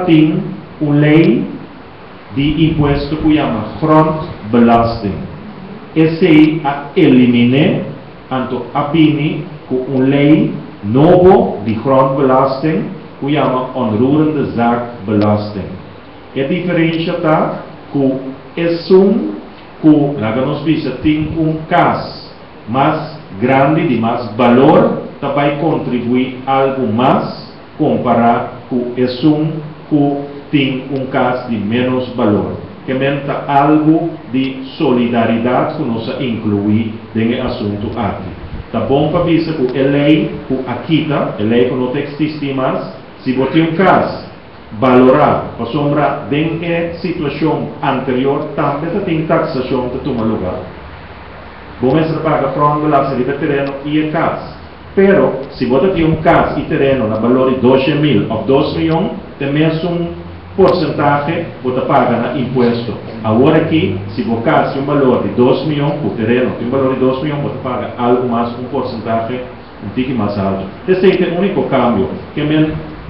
Tem uma lei de imposto que chama grondbelasting. Esse a elimine, anto abini com uma lei nova de grondbelasting que chama onroerende zaakbelasting. A diferença está que nós vimos tem caso mais grande, de mais valor, vai contribuir algo mais comparado com que tem caso de menos valor. Que menta algo de solidariedade que nós incluir nesse assunto aqui. Tá bom para ver que a lei que aqui está, a lei que não existe mais, se você tem caso valorar, para sombra de situação anterior, também tem taxação que toma lugar. Bom, essa paga pronto lá se de terreno e a casa. Pero, se você tem caso e terreno na valor de 12 mil ou 2 milhões, também porcentaje você paga na imposto. Agora aqui, se você gasta um valor de 2 milhões, o terreno tem um valor de 2 milhões, você paga algo mais, um porcentaje um pouco mais alto. Esse é o único cambio, que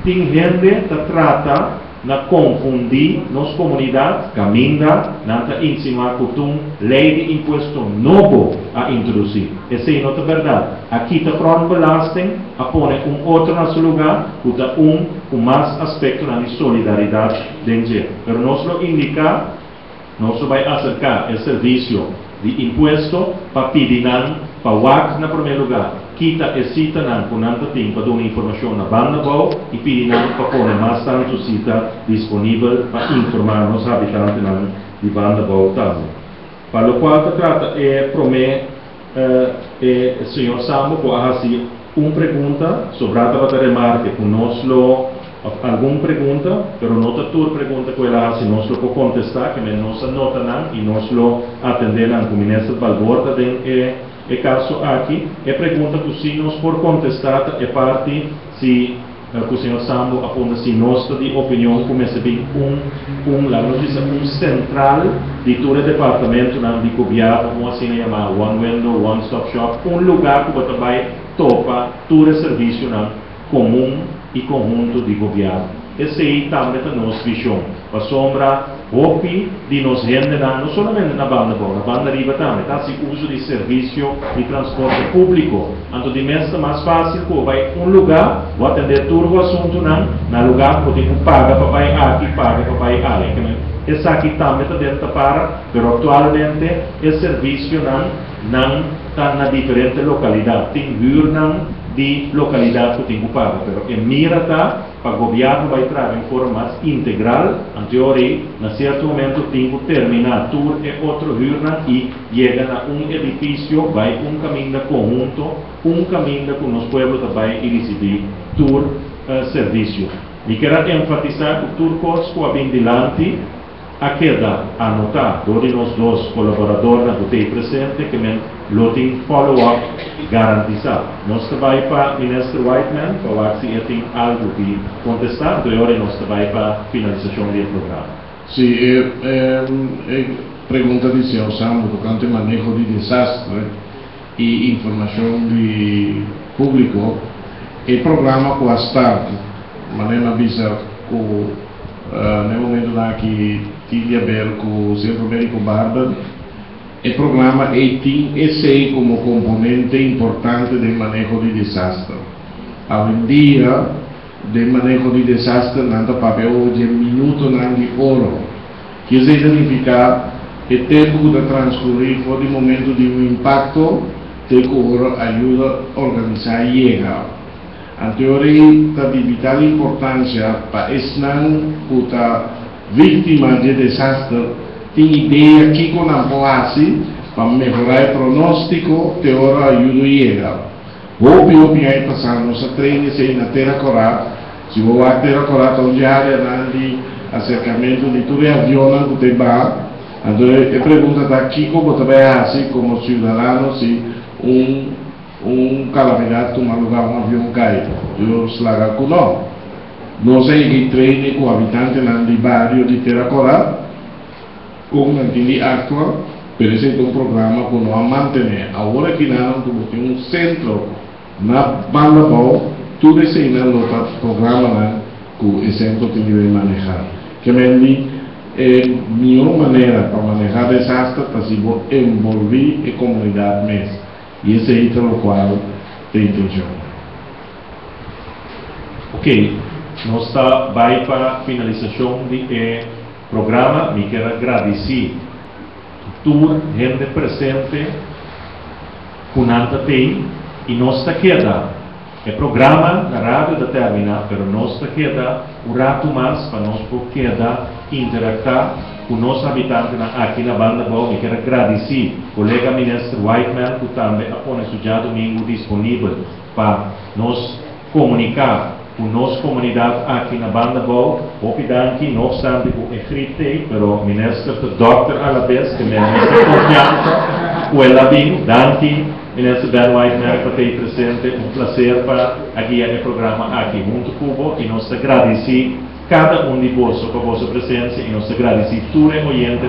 tem gente que trata de confundir nas comunidades, caminha, para ensinar que tem lei de imposto novo a introduzir. Essa é a verdade. Aqui está pronto belasting, a pôr outro no seu lugar, que está com mais aspecto de solidariedade dentro. Mas nós não indicar, nós vai acercar o serviço de imposto para pedir para o WAC na primeiro lugar. Kita cita com nanta tempo para dar informação na banda boa e pedir para pôr mais tanto cita disponível para informar os habitantes de banda boa também. Para o qual se trata prometer o senhor Sambo com uma pergunta sobre a remarca que nós alguma pergunta, mas não é toda pergunta que ela se nós pode contestar, que nós anota e nós atender com o ministro Balborda é caso aqui, é pergunta que se nós por contestar é parte se o senhor Sambo aponta se nós de opinião começa bem um central de todo o departamento de governo, como assim chama, one window, one stop shop, lugar que você vai topa todo o serviço comum e conjunto de governo. Esse aí também é a nossa visão. Para sombra, hopi de nos gente, não somente na banda riba também, tá? Se uso de serviço de transporte público. Então, de mesmo mais fácil, vai lugar, vou atender todo o assunto, no lugar que você paga para vai aqui, paga para vai ali. Esse aqui também está dentro para, mas atualmente, esse serviço não está na diferente localidade. Tem de localidade que tem que pagar, mas em mira para o governo vai trazer em forma mais integral, em teoria, em certo momento tem que terminar tudo e outro urna e chega a edifício, vai caminho conjunto, caminho que nos pueblos vai receber todo serviço. E quero enfatizar que tudo coisas que vem delante, a queda anotar, onde nós dois colaboradores que têm presente, que lo tem follow-up garantizado. Nós vai para o ministro Whiteman, para ver se tem algo que contestar, e agora nós vai para a finalização do programa. Sim, pergunta de senhor Sambo, tocante manejo de desastre e informação de público, o programa com a START, maneira visa com no momento que tinha a ver com o Centro Médico Barber, o programa tem esse como componente importante do manejo de desastre. Hoje em dia, o manejo de desastre não tem papel de minuto nem de hora, que significa que o tempo de transcorrer foi de momento de impacto, que ajuda a organizar e chegar. A teoria está de vital importância para esnan puta vítima de desastre tem ideia que com a base para melhorar o pronóstico te ora ajuda a chegar. Vou aí passar nossa treino sem na terra corada, se vou a terra corada onde a área de acercamento de todo avião que te vai, então a pergunta está aqui como também assim como cidadão se calamidade tomar lugar um avião cai, eu slaga com não sei que treine com habitantes de bairro de terra corada, como mantém actual, por exemplo, programa que não manter. Agora que não tem centro na banda boa, tudo isso não está programa que o centro tem que manejar. Que é a melhor maneira para manejar desastre para se envolver a comunidade mesmo. E esse é o qual tem intenção. Ok, nós vai para a finalização do programa. Me quero agradecer a toda a gente presente que nada tem e nós queda. O programa da rádio está terminado, mas nós queda um rato mais para nós poder interactuar com nossos habitantes aqui na banda boa. Me quero agradecer ao colega ministro Whiteman, que também põe já domingo disponível para nos comunicar com nossa comunidade aqui na banda boa. Opidanki, não obstante que escrite, mas o ministro Dr. Alabes, que me tem confiança, com ela bem, danke, ministro Ben Whiteman, para ter presente, prazer para guiar o programa aqui junto com o e nós agradecemos cada um de vós por vossa presença e nos agradecemos tudo oyente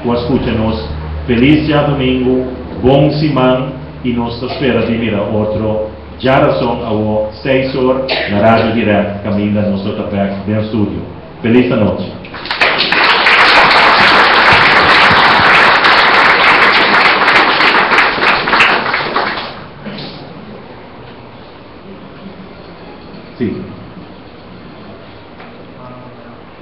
que escuta-nos. Feliz dia domingo, bom semana e nos espera de mirar outro geração ao 6 horas na Rádio Direct, caminho da nossa tapete do estúdio. Feliz noite. Sim.